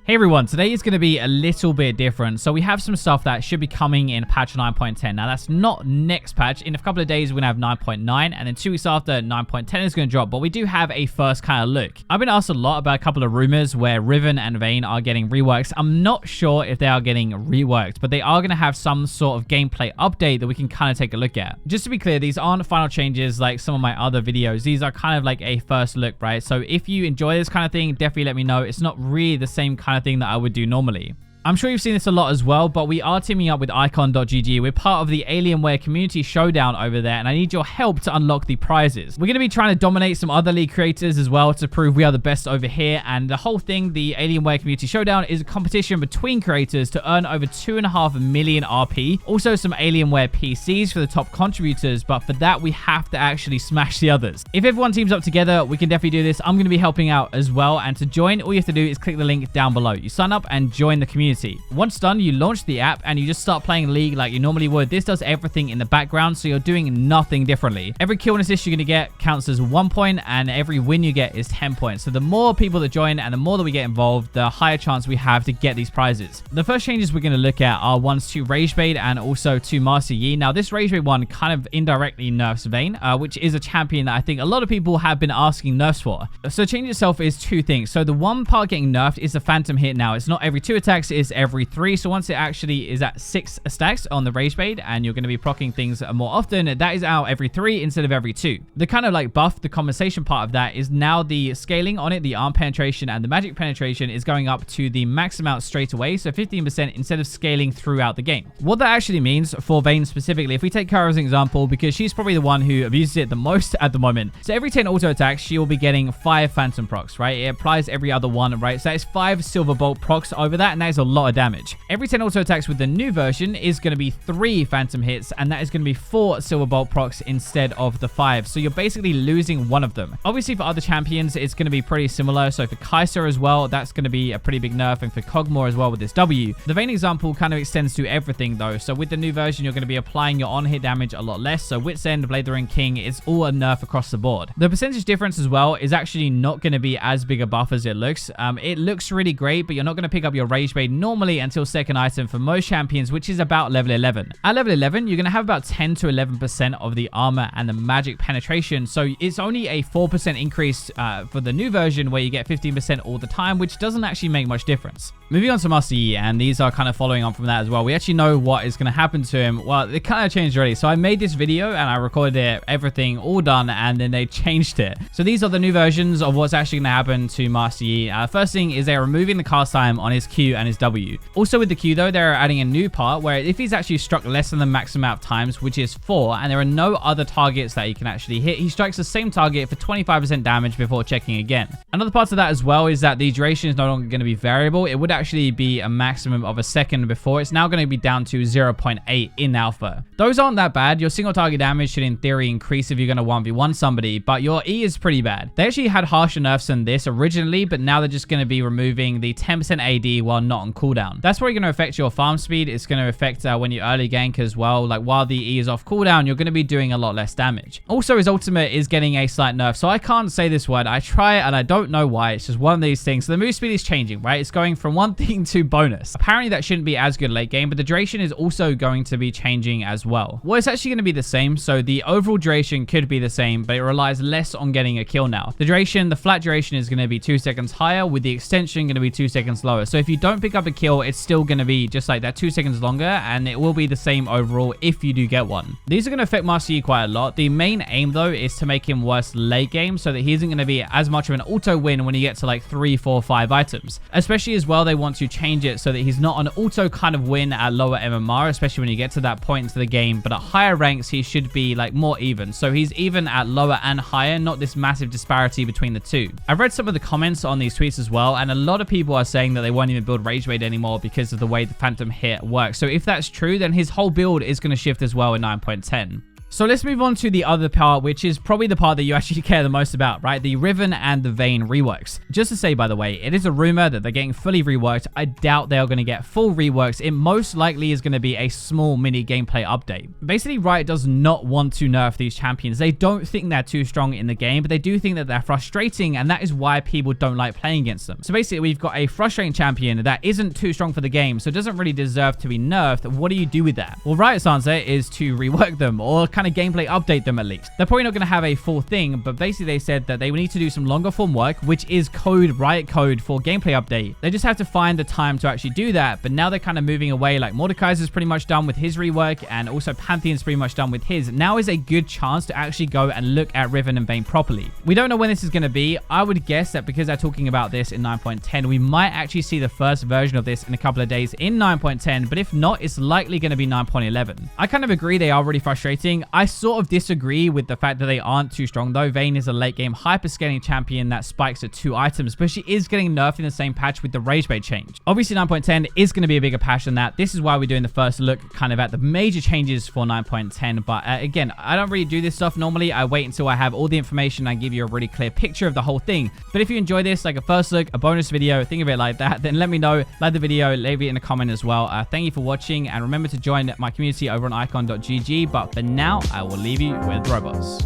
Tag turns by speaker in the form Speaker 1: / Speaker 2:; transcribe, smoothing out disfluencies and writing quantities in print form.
Speaker 1: Hey everyone, today is going to be a little bit different. So we have some stuff that should be coming in patch 9.10. Now that's not next patch. In a couple of days, we're going to have 9.9 and then 2 weeks after 9.10 is going to drop. But we do have a first kind of look. I've been asked a lot about a couple of rumors where Riven and Vayne are getting reworks. I'm not sure if they are getting reworked, but they are going to have some sort of gameplay update that we can kind of take a look at. Just to be clear, these aren't final changes like some of my other videos. These are kind of like a first look, right? So if you enjoy this kind of thing, definitely let me know. It's not really the same kind of thing that I would do normally. I'm sure you've seen this a lot as well, but we are teaming up with icon.gg. We're part of the Alienware community showdown over there, and I need your help to unlock the prizes. We're going to be trying to dominate some other league creators as well to prove we are the best over here. And the whole thing, the Alienware community showdown, is a competition between creators to earn over 2.5 million RP. Also some Alienware PCs for the top contributors, but for that, we have to actually smash the others. If everyone teams up together, we can definitely do this. I'm going to be helping out as well. And to join, all you have to do is click the link down below. You sign up and join the community. Once done, you launch the app and you just start playing League like you normally would. This does everything in the background, so you're doing nothing differently. Every kill and assist you're going to get counts as 1 point, and every win you get is 10 points. So the more people that join and the more that we get involved, the higher chance we have to get these prizes. The first changes we're going to look at are ones to Ragebait and also to Master Yi. Now, this Ragebait one kind of indirectly nerfs Vayne, which is a champion that I think a lot of people have been asking nerfs for. So change itself is two things. So the one part getting nerfed is the phantom hit now. It's not every 2 attacks, it's every 3. So once it actually is at 6 stacks on the Ragebait and you're going to be proccing things more often, that is out every 3 instead of every 2. The kind of like buff, the compensation part of that is now the scaling on it, the arm penetration and the magic penetration is going up to the max amount straight away. So 15% instead of scaling throughout the game. What that actually means for Vayne specifically, if we take Kara as an example, because she's probably the one who abuses it the most at the moment. So every 10 auto attacks, she will be getting 5 phantom procs, right? It applies every other one, right? So it's 5 silver bolt procs over that, and that is a lot of damage. Every 10 auto attacks with the new version is going to be 3 phantom hits, and that is going to be 4 silver bolt procs instead of the 5. So you're basically losing one of them. Obviously for other champions, it's going to be pretty similar. So for Kai'Sa as well, that's going to be a pretty big nerf, and for Kog'Maw as well with this W. The Vayne example kind of extends to everything though. So with the new version, you're going to be applying your on-hit damage a lot less. So Wit's End, Blade the Ring King, it's all a nerf across the board. The percentage difference as well is actually not going to be as big a buff as it looks. It looks really great, but you're not going to pick up your Ragebait normally until second item for most champions, which is about level 11. At level 11, you're going to have about 10 to 11% of the armor and the magic penetration. So it's only a 4% increase for the new version where you get 15% all the time, which doesn't actually make much difference. Moving on to Master Yi, and these are kind of following on from that as well. We actually know what is going to happen to him. Well, it kind of changed already. So I made this video and I recorded it, everything all done, and then they changed it. So these are the new versions of what's actually going to happen to Master Yi. First thing is they're removing the cast time on his Q and his W. Also with the Q though, they're adding a new part where if he's actually struck less than the max amount of times, which is 4, and there are no other targets that he can actually hit, he strikes the same target for 25% damage before checking again. Another part of that as well is that the duration is no longer going to be variable. It would actually be a maximum of a second before. It's now going to be down to 0.8 in alpha. Those aren't that bad. Your single target damage should in theory increase if you're going to 1v1 somebody, but your E is pretty bad. They actually had harsher nerfs than this originally, but now they're just going to be removing the 10% AD while not on cooldown. That's probably going to affect your farm speed. It's going to affect when you early gank as well. Like while the E is off cooldown, you're going to be doing a lot less damage. Also, his ultimate is getting a slight nerf. So I can't say this word. I try and I don't know why. It's just one of these things. So the move speed is changing, right? It's going from one thing to bonus. Apparently that shouldn't be as good late game, but the duration is also going to be changing as well. Well, it's actually going to be the same. So the overall duration could be the same, but it relies less on getting a kill now. The duration, the flat duration is going to be 2 seconds higher, with the extension going to be 2 seconds lower. So if you don't pick up a kill, it's still going to be just like that 2 seconds longer, and it will be the same overall if you do get one. These are going to affect Master Yi quite a lot. The main aim though is to make him worse late game so that he isn't going to be as much of an auto win when you get to like 3, 4, 5 items. Especially as well, they want to change it so that he's not an auto kind of win at lower MMR, especially when you get to that point into the game, but at higher ranks he should be like more even. So he's even at lower and higher, not this massive disparity between the two. I've read some of the comments on these tweets as well, and a lot of people are saying that they won't even build Ragebait anymore because of the way the phantom hit works. So if that's true, then his whole build is going to shift as well in 9.10. So let's move on to the other part, which is probably the part that you actually care the most about, right? The Riven and the Vayne reworks. Just to say, by the way, it is a rumor that they're getting fully reworked. I doubt they are going to get full reworks. It most likely is going to be a small mini gameplay update. Basically, Riot does not want to nerf these champions. They don't think they're too strong in the game, but they do think that they're frustrating, and that is why people don't like playing against them. So basically, we've got a frustrating champion that isn't too strong for the game, so doesn't really deserve to be nerfed. What do you do with that? Well, Riot's answer is to rework them, or kind of gameplay update them at least. They're probably not going to have a full thing, but basically they said that they will need to do some longer form work, which is code, Riot code for gameplay update. They just have to find the time to actually do that, but now they're kind of moving away. Like Mordekaiser's pretty much done with his rework, and also Pantheon's pretty much done with his. Now is a good chance to actually go and look at Riven and Vayne properly. We don't know when this is going to be. I would guess that because they're talking about this in 9.10, we might actually see the first version of this in a couple of days in 9.10, but if not, it's likely going to be 9.11. I kind of agree they are really frustrating. I sort of disagree with the fact that they aren't too strong though. Vayne is a late game hyper scaling champion that spikes at 2 items, but she is getting nerfed in the same patch with the rage bait change. Obviously 9.10 is going to be a bigger patch than that. This is why we're doing the first look kind of at the major changes for 9.10, but again, I don't really do this stuff normally. I wait until I have all the information and give you a really clear picture of the whole thing. But if you enjoy this, like a first look, a bonus video, think of it like that, then let me know. Like the video, leave it in a comment as well. Thank you for watching, and remember to join my community over on icon.gg. But for now, I will leave you with robots.